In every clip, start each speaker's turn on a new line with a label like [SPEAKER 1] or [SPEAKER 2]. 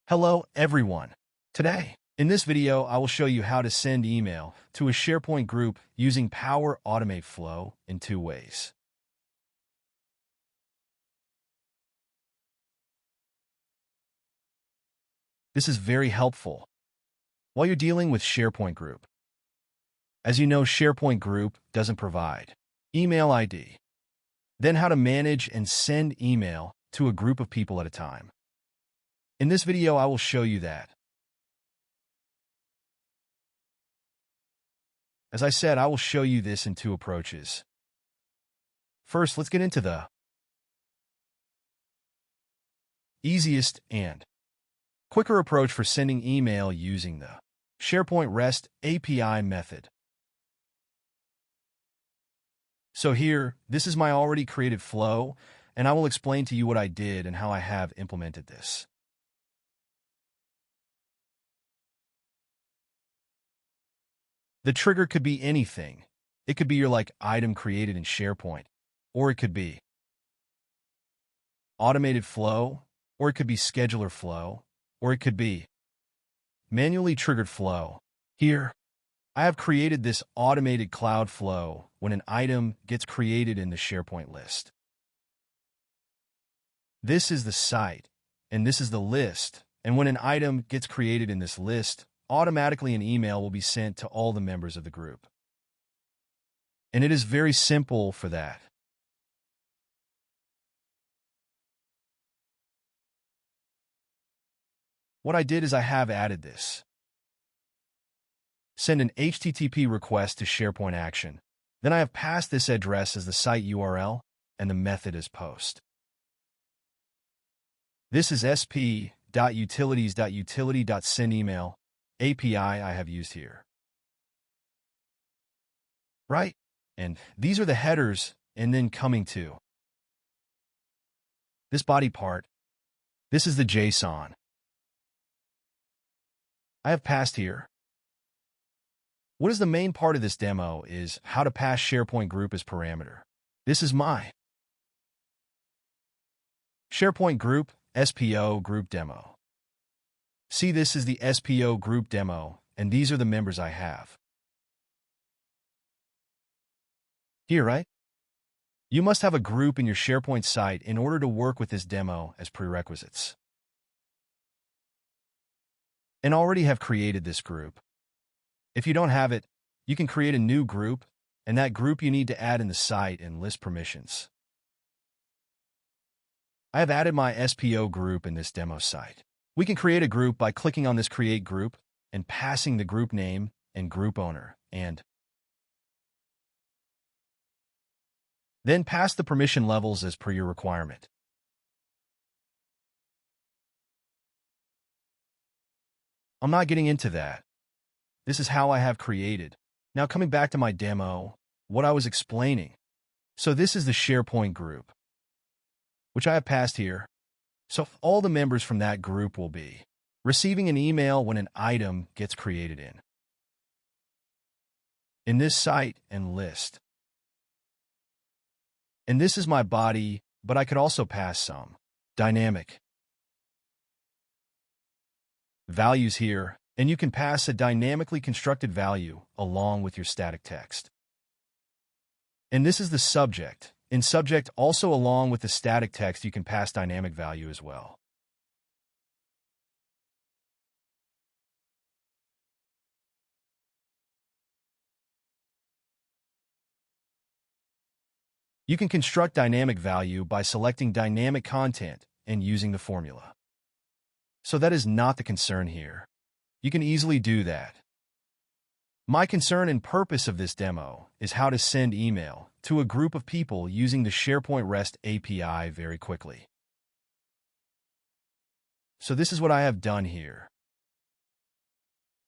[SPEAKER 1] Hello, everyone. Today, in this video, I will show you how to send email to a SharePoint group using Power Automate Flow in two ways. This is very helpful while you're dealing with SharePoint Group. As you know, SharePoint Group doesn't provide email ID. Then how to manage and send email to a group of people at a time. In this video, I will show you that. As I said, I will show you this in two approaches. First, let's get into the easiest and quicker approach for sending email using the SharePoint REST API method. So here, this is my already created flow, and I will explain to you what I did and how I have implemented this. The trigger could be anything. It could be your item created in SharePoint, or it could be automated flow, or it could be scheduler flow, or it could be manually triggered flow. Here, I have created this automated cloud flow when an item gets created in the SharePoint list. This is the site, and this is the list, and when an item gets created in this list, automatically an email will be sent to all the members of the group. And it is very simple for that. What I did is I have added this. Send an HTTP request to SharePoint Action. Then I have passed this address as the site URL and the method as post. This is sp.utilities.utility.sendEmail API I have used here. Right? And these are the headers, and then coming to this body part. This is the JSON. I have passed here. What is the main part of this demo is how to pass SharePoint Group as parameter. This is my SharePoint Group SPO Group demo. See, this is the SPO Group demo, and these are the members I have. Here, right? You must have a group in your SharePoint site in order to work with this demo as prerequisites. And already have created this group. If you don't have it, you can create a new group, and that group you need to add in the site and list permissions. I have added my SPO group in this demo site. We can create a group by clicking on this Create Group and passing the group name and group owner, and then pass the permission levels as per your requirement. I'm not getting into that. This is how I have created. Now coming back to my demo, what I was explaining. So this is the SharePoint group, which I have passed here. So all the members from that group will be receiving an email when an item gets created in this site and list. And this is my body, but I could also pass some dynamic values here, and you can pass a dynamically constructed value along with your static text. And this is the subject. In subject, also along with the static text, you can pass dynamic value as well. You can construct dynamic value by selecting dynamic content and using the formula. So that is not the concern here. You can easily do that. My concern and purpose of this demo is how to send email to a group of people using the SharePoint REST API very quickly. So this is what I have done here.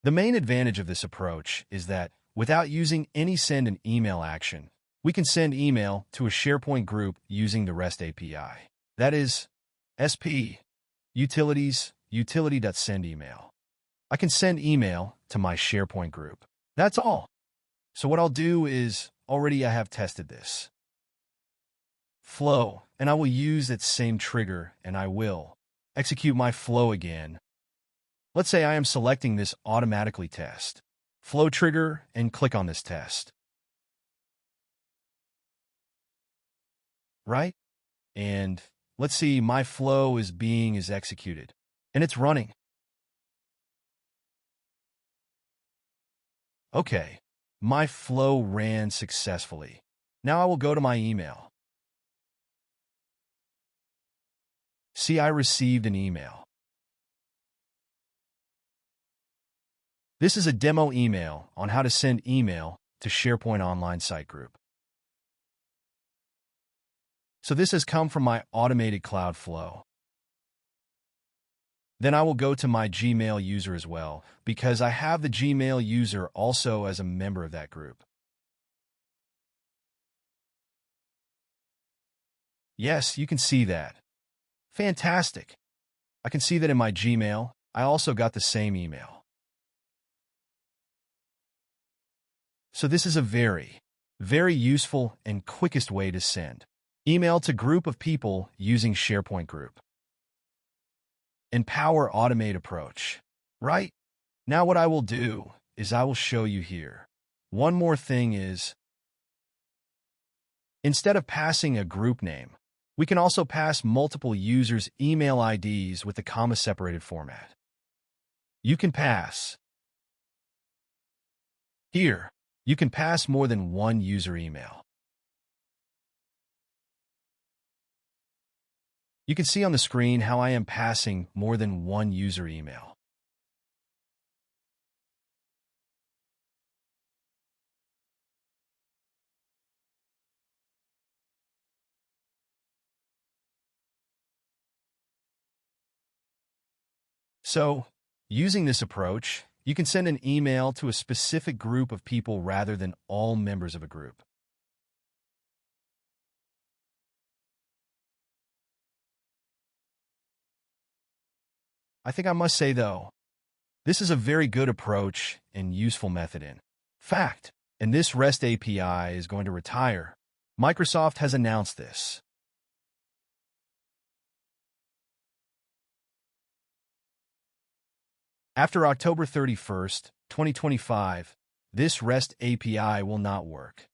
[SPEAKER 1] The main advantage of this approach is that without using any send an email action, we can send email to a SharePoint group using the REST API. That is sp utilities utility.sendEmail. I can send email to my SharePoint group. That's all. So what I'll do is, already I have tested this flow, and I will use that same trigger, and I will execute my flow again. Let's say I am selecting this automatically test. Flow trigger and click on this test. Right? And let's see, my flow is executed. And it's running. Okay, my flow ran successfully. Now I will go to my email. See, I received an email. This is a demo email on how to send email to SharePoint Online Site Group. So this has come from my automated cloud flow. Then I will go to my Gmail user as well, because I have the Gmail user also as a member of that group. Yes, you can see that. Fantastic. I can see that in my Gmail, I also got the same email. So this is a very useful and quickest way to send email to group of people using SharePoint Group. Empower automate approach, right? Now what I will do is I will show you here. One more thing is, instead of passing a group name, we can also pass multiple users' email IDs with the comma-separated format. You can pass. Here, you can pass more than one user email. You can see on the screen how I am passing more than one user email. So, using this approach, you can send an email to a specific group of people rather than all members of a group. I think I must say, though, this is a very good approach and useful method in fact, and this REST API is going to retire. Microsoft has announced this. After October 31st, 2025, this REST API will not work.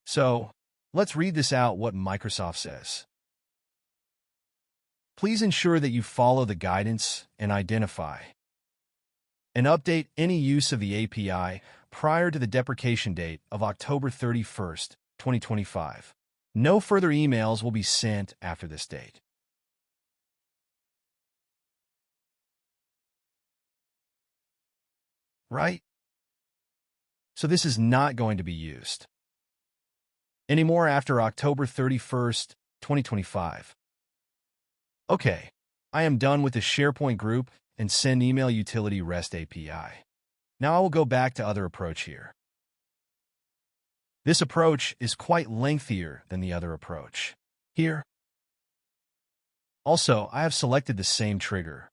[SPEAKER 1] So, let's read this out what Microsoft says. Please ensure that you follow the guidance and identify and update any use of the API prior to the deprecation date of October 31st, 2025. No further emails will be sent after this date. Right? So this is not going to be used anymore after October 31st, 2025. Okay, I am done with the SharePoint Group and Send Email Utility REST API. Now I will go back to other approach here. This approach is quite lengthier than the other approach. Here. Also, I have selected the same trigger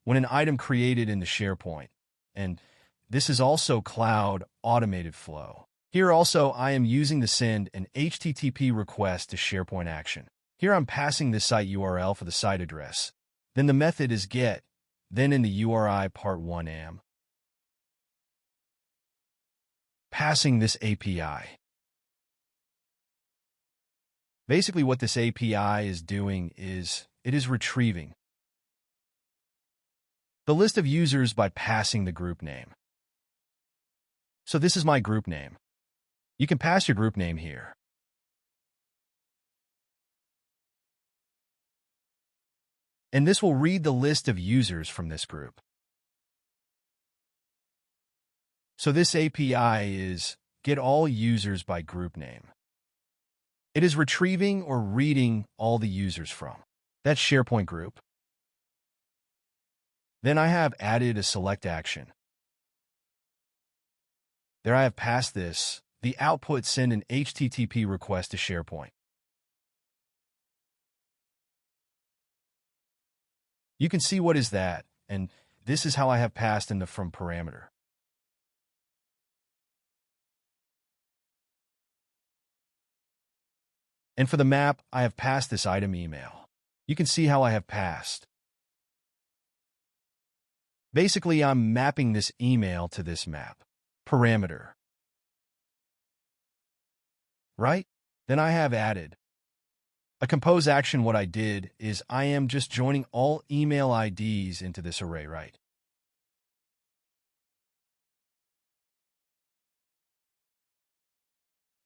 [SPEAKER 1] when an item created in the SharePoint, and this is also Cloud Automated Flow. Here also, I am using to send an HTTP request to SharePoint action. Here I'm passing the site URL for the site address. Then the method is get, then in the URI part 1 am passing this API. Basically what this API is doing is, it is retrieving the list of users by passing the group name. So this is my group name. You can pass your group name here. And this will read the list of users from this group. So this API is get all users by group name. It is retrieving or reading all the users from that SharePoint group. Then I have added a select action. There I have passed this, the output send an HTTP request to SharePoint. You can see what is that, and this is how I have passed in the from parameter. And for the map, I have passed this item email. You can see how I have passed. Basically, I'm mapping this email to this map parameter. Right? Then I have added a compose action. What I did is I am just joining all email IDs into this array, right?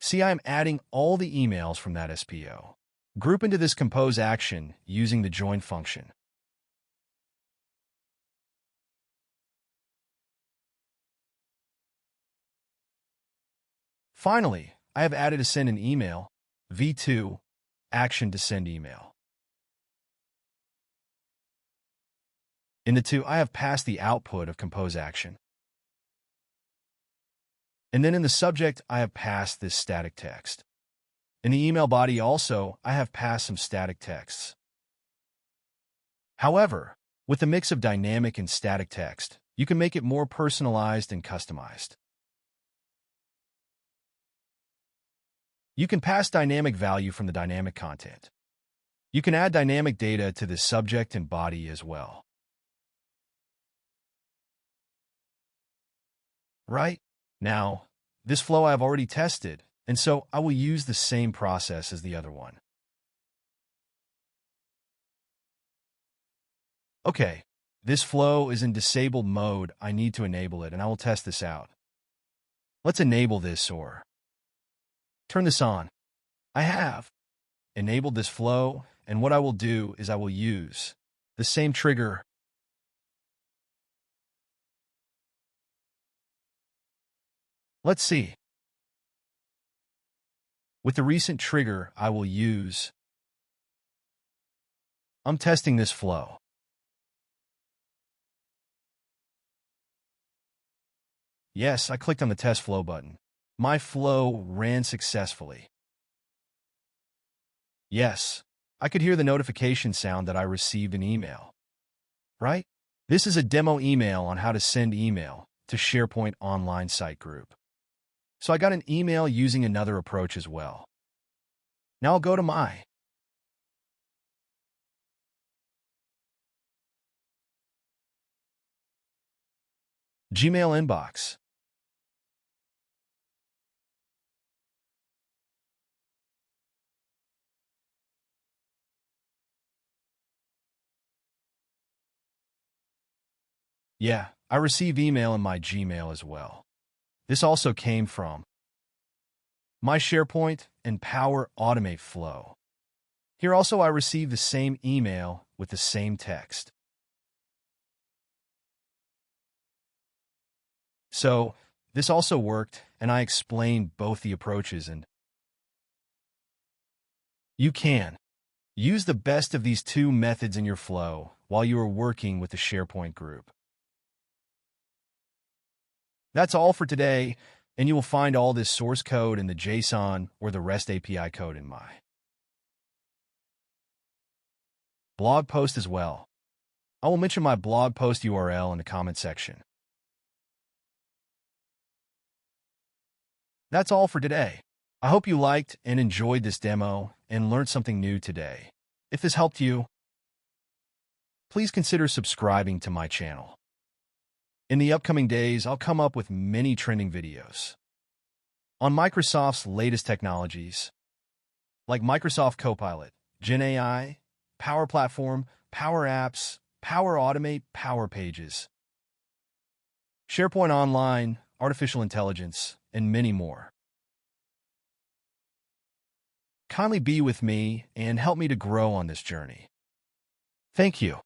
[SPEAKER 1] See, I am adding all the emails from that SPO group into this compose action using the join function. Finally, I have added a send an email, v2, action to send email. In the 2, I have passed the output of compose action. And then in the subject, I have passed this static text. In the email body also, I have passed some static texts. However, with the mix of dynamic and static text, you can make it more personalized and customized. You can pass dynamic value from the dynamic content. You can add dynamic data to the subject and body as well. Right? Now, this flow I have already tested, and so I will use the same process as the other one. Okay, this flow is in disabled mode. I need to enable it, and I will test this out. Let's enable this or turn this on. I have enabled this flow, and what I will do is I will use the same trigger. Let's see. With the recent trigger, I will use. I'm testing this flow. Yes, I clicked on the test flow button. My flow ran successfully. Yes, I could hear the notification sound that I received an email. Right? This is a demo email on how to send email to SharePoint Online Site Group. So I got an email using another approach as well. Now I'll go to my Gmail inbox. Yeah, I receive email in my Gmail as well. This also came from my SharePoint and Power Automate flow. Here also I receive the same email with the same text. So this also worked, and I explained both the approaches, and you can use the best of these two methods in your flow while you are working with the SharePoint group. That's all for today, and you will find all this source code in the JSON or the REST API code in my blog post as well. I will mention my blog post URL in the comment section. That's all for today. I hope you liked and enjoyed this demo and learned something new today. If this helped you, please consider subscribing to my channel. In the upcoming days, I'll come up with many trending videos on Microsoft's latest technologies, like Microsoft Copilot, Gen AI, Power Platform, Power Apps, Power Automate, Power Pages, SharePoint Online, Artificial Intelligence, and many more. Kindly be with me and help me to grow on this journey. Thank you.